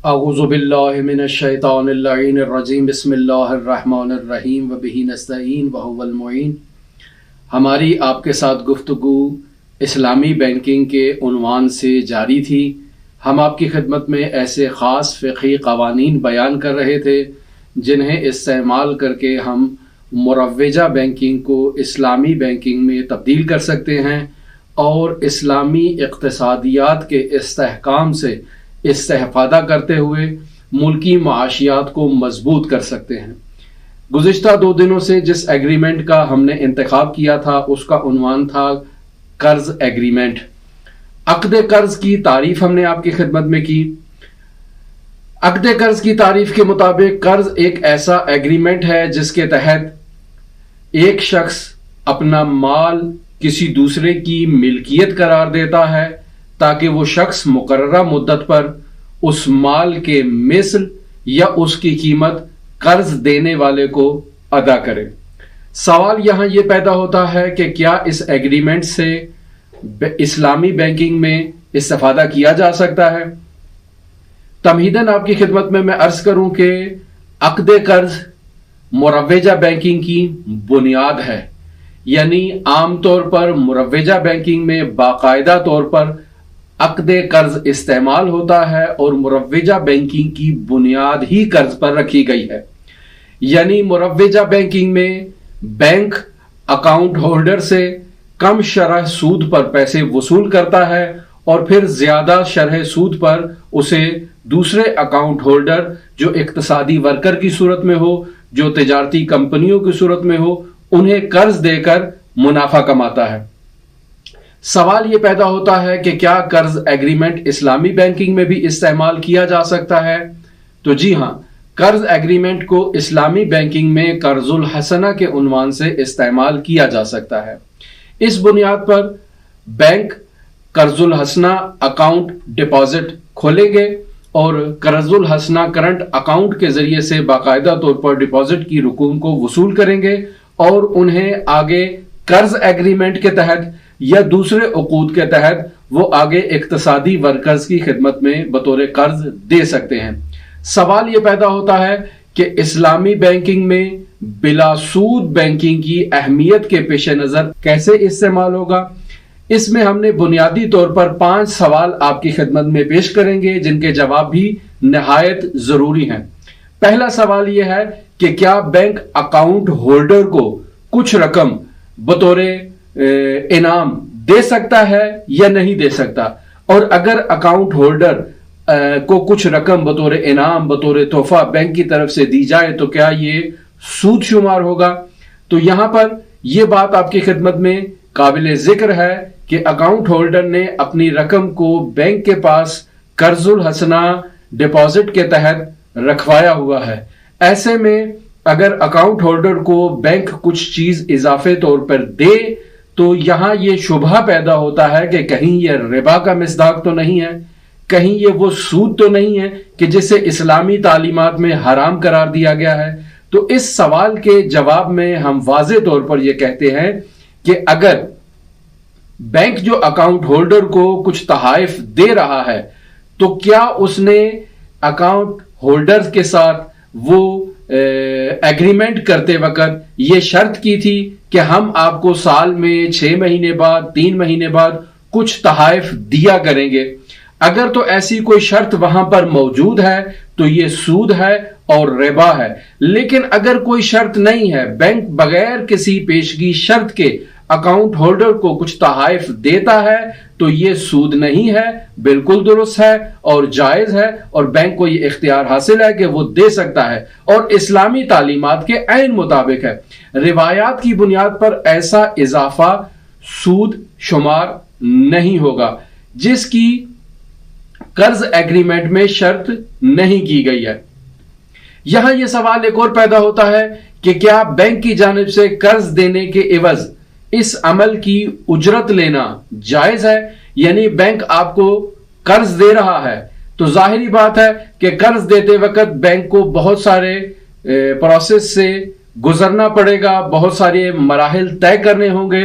اعوذ باللہ من الشیطان اللعین الرجیم بسم اللہ الرحمن الرحیم وبہ نستعین وہو المعین۔ ہماری آپ کے ساتھ گفتگو اسلامی بینکنگ کے عنوان سے جاری تھی۔ ہم آپ کی خدمت میں ایسے خاص فقہی قوانین بیان کر رہے تھے جنہیں استعمال کر کے ہم مروجہ بینکنگ کو اسلامی بینکنگ میں تبدیل کر سکتے ہیں اور اسلامی اقتصادیات کے استحکام سے استفادہ کرتے ہوئے ملکی معاشیات کو مضبوط کر سکتے ہیں۔ گزشتہ 2 دنوں سے جس ایگریمنٹ کا ہم نے انتخاب کیا تھا اس کا عنوان تھا قرض ایگریمنٹ۔ عقد قرض کی تعریف ہم نے آپ کی خدمت میں کی۔ عقد قرض کی تعریف کے مطابق قرض ایک ایسا ایگریمنٹ ہے جس کے تحت ایک شخص اپنا مال کسی دوسرے کی ملکیت قرار دیتا ہے تاکہ وہ شخص مقررہ مدت پر اس مال کے مثل یا اس کی قیمت قرض دینے والے کو ادا کرے۔ سوال یہاں یہ پیدا ہوتا ہے کہ کیا اس ایگریمنٹ سے اسلامی بینکنگ میں استفادہ کیا جا سکتا ہے؟ تمہیداً آپ کی خدمت میں عرض کروں کہ عقد قرض مروجہ بینکنگ کی بنیاد ہے، یعنی عام طور پر مروجہ بینکنگ میں باقاعدہ طور پر عقد قرض استعمال ہوتا ہے اور مروجہ بینکنگ کی بنیاد ہی قرض پر رکھی گئی ہے۔ یعنی مروجہ بینکنگ میں بینک اکاؤنٹ ہولڈر سے کم شرح سود پر پیسے وصول کرتا ہے اور پھر زیادہ شرح سود پر اسے دوسرے اکاؤنٹ ہولڈر جو اقتصادی ورکر کی صورت میں ہو، جو تجارتی کمپنیوں کی صورت میں ہو، انہیں قرض دے کر منافع کماتا ہے۔ سوال یہ پیدا ہوتا ہے کہ کیا قرض ایگریمنٹ اسلامی بینکنگ میں بھی استعمال کیا جا سکتا ہے؟ تو جی ہاں، قرض ایگریمنٹ کو اسلامی بینکنگ میں قرض الحسنہ کے عنوان سے استعمال کیا جا سکتا ہے۔ اس بنیاد پر بینک قرض الحسنہ اکاؤنٹ ڈپازٹ کھولیں گے اور قرض الحسنہ کرنٹ اکاؤنٹ کے ذریعے سے باقاعدہ طور پر ڈپازٹ کی رقوم کو وصول کریں گے اور انہیں آگے قرض ایگریمنٹ کے تحت یا دوسرے عقود کے تحت وہ آگے اقتصادی ورکرز کی خدمت میں بطور قرض دے سکتے ہیں۔ سوال یہ پیدا ہوتا ہے کہ اسلامی بینکنگ میں بلا سود بینکنگ کی اہمیت کے پیش نظر کیسے استعمال ہوگا؟ اس میں ہم نے بنیادی طور پر 5 سوال آپ کی خدمت میں پیش کریں گے جن کے جواب بھی نہایت ضروری ہیں۔ پہلا سوال یہ ہے کہ کیا بینک اکاؤنٹ ہولڈر کو کچھ رقم بطور انعام دے سکتا ہے یا نہیں دے سکتا؟ اور اگر اکاؤنٹ ہولڈر کو کچھ رقم بطور انعام بطور تحفہ بینک کی طرف سے دی جائے تو کیا یہ سود شمار ہوگا؟ تو یہاں پر یہ بات آپ کی خدمت میں قابل ذکر ہے کہ اکاؤنٹ ہولڈر نے اپنی رقم کو بینک کے پاس قرض الحسنہ ڈپازٹ کے تحت رکھوایا ہوا ہے۔ ایسے میں اگر اکاؤنٹ ہولڈر کو بینک کچھ چیز اضافے طور پر دے تو یہاں یہ شبہ پیدا ہوتا ہے کہ کہیں یہ ربا کا مصداق تو نہیں ہے، کہیں یہ وہ سود تو نہیں ہے کہ جسے اسلامی تعلیمات میں حرام قرار دیا گیا ہے۔ تو اس سوال کے جواب میں ہم واضح طور پر یہ کہتے ہیں کہ اگر بینک جو اکاؤنٹ ہولڈر کو کچھ تحائف دے رہا ہے تو کیا اس نے اکاؤنٹ ہولڈر کے ساتھ وہ ایگریمنٹ کرتے وقت یہ شرط کی تھی کہ ہم آپ کو سال میں 6 مہینے بعد 3 مہینے بعد کچھ تحائف دیا کریں گے؟ اگر تو ایسی کوئی شرط وہاں پر موجود ہے تو یہ سود ہے اور ربا ہے، لیکن اگر کوئی شرط نہیں ہے، بینک بغیر کسی پیشگی شرط کے اکاؤنٹ ہولڈر کو کچھ تحائف دیتا ہے تو یہ سود نہیں ہے، بالکل درست ہے اور جائز ہے اور بینک کو یہ اختیار حاصل ہے کہ وہ دے سکتا ہے اور اسلامی تعلیمات کے عین مطابق ہے۔ روایات کی بنیاد پر ایسا اضافہ سود شمار نہیں ہوگا جس کی قرض ایگریمنٹ میں شرط نہیں کی گئی ہے۔ یہاں یہ سوال ایک اور پیدا ہوتا ہے کہ کیا بینک کی جانب سے قرض دینے کے عوض اس عمل کی اجرت لینا جائز ہے؟ یعنی بینک آپ کو قرض دے رہا ہے تو ظاہری بات ہے کہ قرض دیتے وقت بینک کو بہت سارے پروسیس سے گزرنا پڑے گا، بہت سارے مراحل طے کرنے ہوں گے،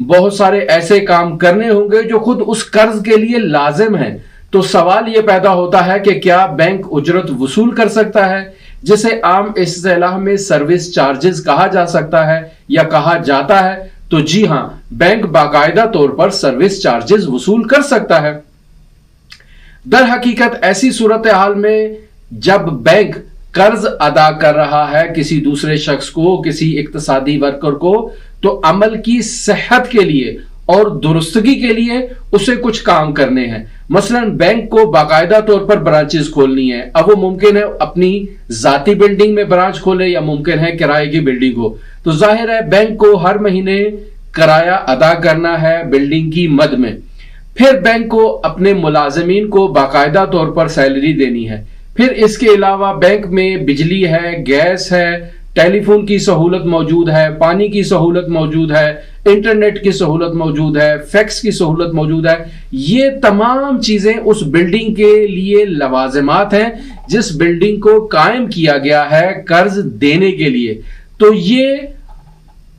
بہت سارے ایسے کام کرنے ہوں گے جو خود اس قرض کے لیے لازم ہیں۔ تو سوال یہ پیدا ہوتا ہے کہ کیا بینک اجرت وصول کر سکتا ہے، جسے عام اصطلاح میں سروس چارجز کہا جا سکتا ہے یا کہا جاتا ہے؟ تو جی ہاں، بینک باقاعدہ طور پر سروس چارجز وصول کر سکتا ہے۔ در حقیقت ایسی صورتحال میں جب بینک قرض ادا کر رہا ہے کسی دوسرے شخص کو، کسی اقتصادی ورکر کو، تو عمل کی صحت کے لیے اور درستگی کے لیے اسے کچھ کام کرنے ہیں۔ مثلا بینک کو باقاعدہ طور پر برانچز کھولنی ہے۔ اب وہ ممکن ہے اپنی ذاتی بلڈنگ میں برانچ کھولے یا ممکن ہے کرائے کی بلڈنگ ہو، تو ظاہر ہے بینک کو ہر مہینے کرایہ ادا کرنا ہے بلڈنگ کی مد میں۔ پھر بینک کو اپنے ملازمین کو باقاعدہ طور پر سیلری دینی ہے۔ پھر اس کے علاوہ بینک میں بجلی ہے، گیس ہے، ٹیلی فون کی سہولت موجود ہے، پانی کی سہولت موجود ہے، انٹرنیٹ کی سہولت موجود ہے، فیکس کی سہولت موجود ہے۔ یہ تمام چیزیں اس بلڈنگ کے لیے لوازمات ہیں جس بلڈنگ کو قائم کیا گیا ہے قرض دینے کے لیے۔ تو یہ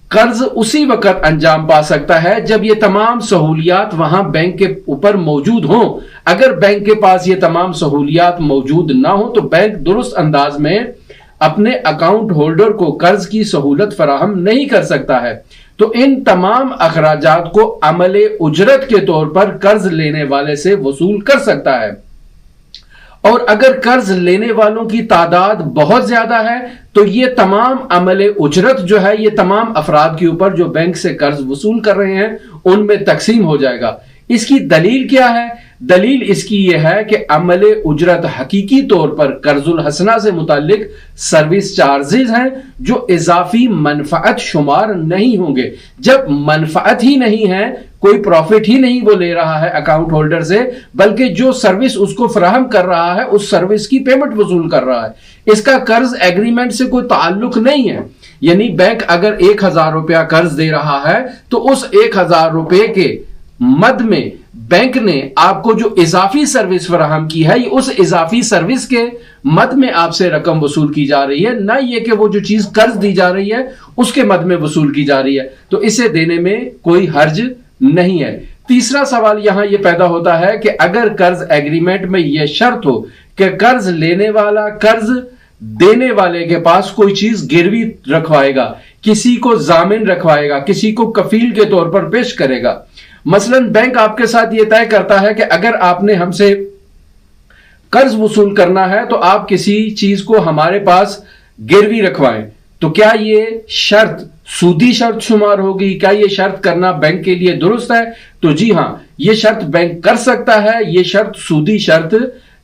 قرض اسی وقت انجام پا سکتا ہے جب یہ تمام سہولیات وہاں بینک کے اوپر موجود ہوں۔ اگر بینک کے پاس یہ تمام سہولیات موجود نہ ہوں تو بینک درست انداز میں اپنے اکاؤنٹ ہولڈر کو قرض کی سہولت فراہم نہیں کر سکتا ہے۔ تو ان تمام اخراجات کو عمل اجرت کے طور پر قرض لینے والے سے وصول کر سکتا ہے۔ اور اگر قرض لینے والوں کی تعداد بہت زیادہ ہے تو یہ تمام عمل اجرت جو ہے یہ تمام افراد کے اوپر جو بینک سے قرض وصول کر رہے ہیں ان میں تقسیم ہو جائے گا۔ اس کی دلیل کیا ہے؟ دلیل اس کی یہ ہے کہ عمل اجرت حقیقی طور پر قرض الحسنہ سے متعلق سروس چارجز ہیں جو اضافی منفعت شمار نہیں ہوں گے۔ جب منفعت ہی نہیں ہے، کوئی پروفٹ ہی نہیں وہ لے رہا ہے اکاؤنٹ ہولڈر سے، بلکہ جو سروس اس کو فراہم کر رہا ہے اس سروس کی پیمنٹ وصول کر رہا ہے، اس کا قرض ایگریمنٹ سے کوئی تعلق نہیں ہے۔ یعنی بینک اگر 1000 روپیہ قرض دے رہا ہے تو اس 1000 روپے کے مد میں بینک نے آپ کو جو اضافی سروس فراہم کی ہے یہ اس اضافی سروس کے مد میں آپ سے رقم وصول کی جا رہی ہے، نہ یہ کہ وہ جو چیز قرض دی جا رہی ہے اس کے مد میں وصول کی جا رہی ہے۔ تو اسے دینے میں کوئی حرج نہیں ہے۔ تیسرا سوال یہاں یہ پیدا ہوتا ہے کہ اگر قرض ایگریمنٹ میں یہ شرط ہو کہ قرض لینے والا قرض دینے والے کے پاس کوئی چیز گروی رکھوائے گا، کسی کو ضامن رکھوائے گا، کسی کو کفیل کے طور پر پیش کرے گا۔ مثلا بینک آپ کے ساتھ یہ طے کرتا ہے کہ اگر آپ نے ہم سے قرض وصول کرنا ہے تو آپ کسی چیز کو ہمارے پاس گروی رکھوائیں، تو کیا یہ شرط سودی شرط شمار ہوگی؟ کیا یہ شرط کرنا بینک کے لیے درست ہے؟ تو جی ہاں، یہ شرط بینک کر سکتا ہے، یہ شرط سودی شرط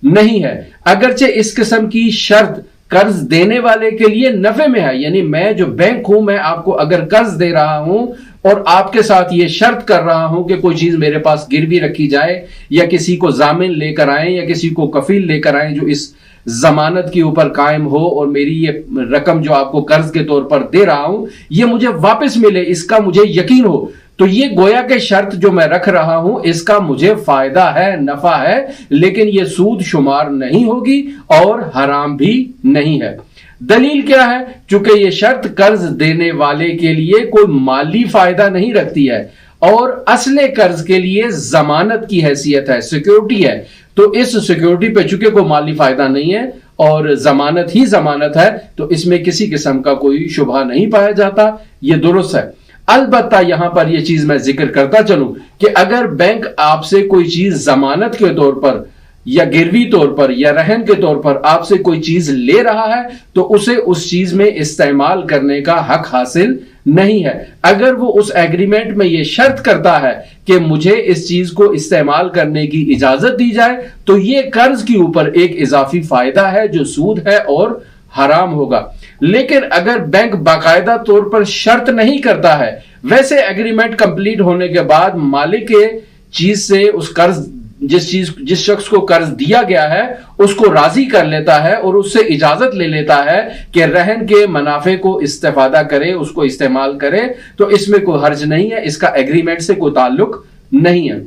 نہیں ہے۔ اگرچہ اس قسم کی شرط قرض دینے والے کے لیے نفع میں ہے، یعنی میں جو بینک ہوں، میں آپ کو اگر قرض دے رہا ہوں اور آپ کے ساتھ یہ شرط کر رہا ہوں کہ کوئی چیز میرے پاس گروی رکھی جائے یا کسی کو ضامن لے کر آئیں یا کسی کو کفیل لے کر آئیں جو اس ضمانت کے اوپر قائم ہو اور میری یہ رقم جو آپ کو قرض کے طور پر دے رہا ہوں یہ مجھے واپس ملے، اس کا مجھے یقین ہو، تو یہ گویا کہ شرط جو میں رکھ رہا ہوں اس کا مجھے فائدہ ہے، نفع ہے، لیکن یہ سود شمار نہیں ہوگی اور حرام بھی نہیں ہے۔ دلیل کیا ہے؟ چونکہ یہ شرط قرض دینے والے کے لیے کوئی مالی فائدہ نہیں رکھتی ہے اور اصل قرض کے لیے ضمانت کی حیثیت ہے، سیکیورٹی ہے، تو اس سیکیورٹی پہ چونکہ کوئی مالی فائدہ نہیں ہے اور ضمانت ہی ضمانت ہے تو اس میں کسی قسم کا کوئی شبہ نہیں پایا جاتا، یہ درست ہے۔ البتہ یہاں پر یہ چیز میں ذکر کرتا چلوں کہ اگر بینک آپ سے کوئی چیز ضمانت کے طور پر یا گروی طور پر یا رہن کے طور پر آپ سے کوئی چیز لے رہا ہے تو اسے اس چیز میں استعمال کرنے کا حق حاصل نہیں ہے۔ اگر وہ اس ایگریمنٹ میں یہ شرط کرتا ہے کہ مجھے اس چیز کو استعمال کرنے کی اجازت دی جائے تو یہ قرض کے اوپر ایک اضافی فائدہ ہے جو سود ہے اور حرام ہوگا۔ لیکن اگر بینک باقاعدہ طور پر شرط نہیں کرتا ہے، ویسے ایگریمنٹ کمپلیٹ ہونے کے بعد مالک کے چیز سے اس قرض جس شخص کو قرض دیا گیا ہے اس کو راضی کر لیتا ہے اور اس سے اجازت لے لیتا ہے کہ رہن کے منافع کو استفادہ کرے، اس کو استعمال کرے، تو اس میں کوئی حرج نہیں ہے، اس کا ایگریمنٹ سے کوئی تعلق نہیں ہے۔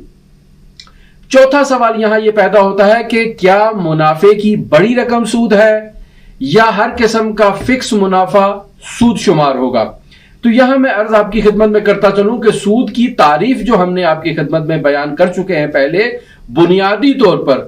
چوتھا سوال یہاں یہ پیدا ہوتا ہے کہ کیا منافع کی بڑی رقم سود ہے یا ہر قسم کا فکس منافع سود شمار ہوگا؟ تو یہاں میں عرض آپ کی خدمت میں کرتا چلوں کہ سود کی تعریف جو ہم نے آپ کی خدمت میں بیان کر چکے ہیں پہلے، بنیادی طور پر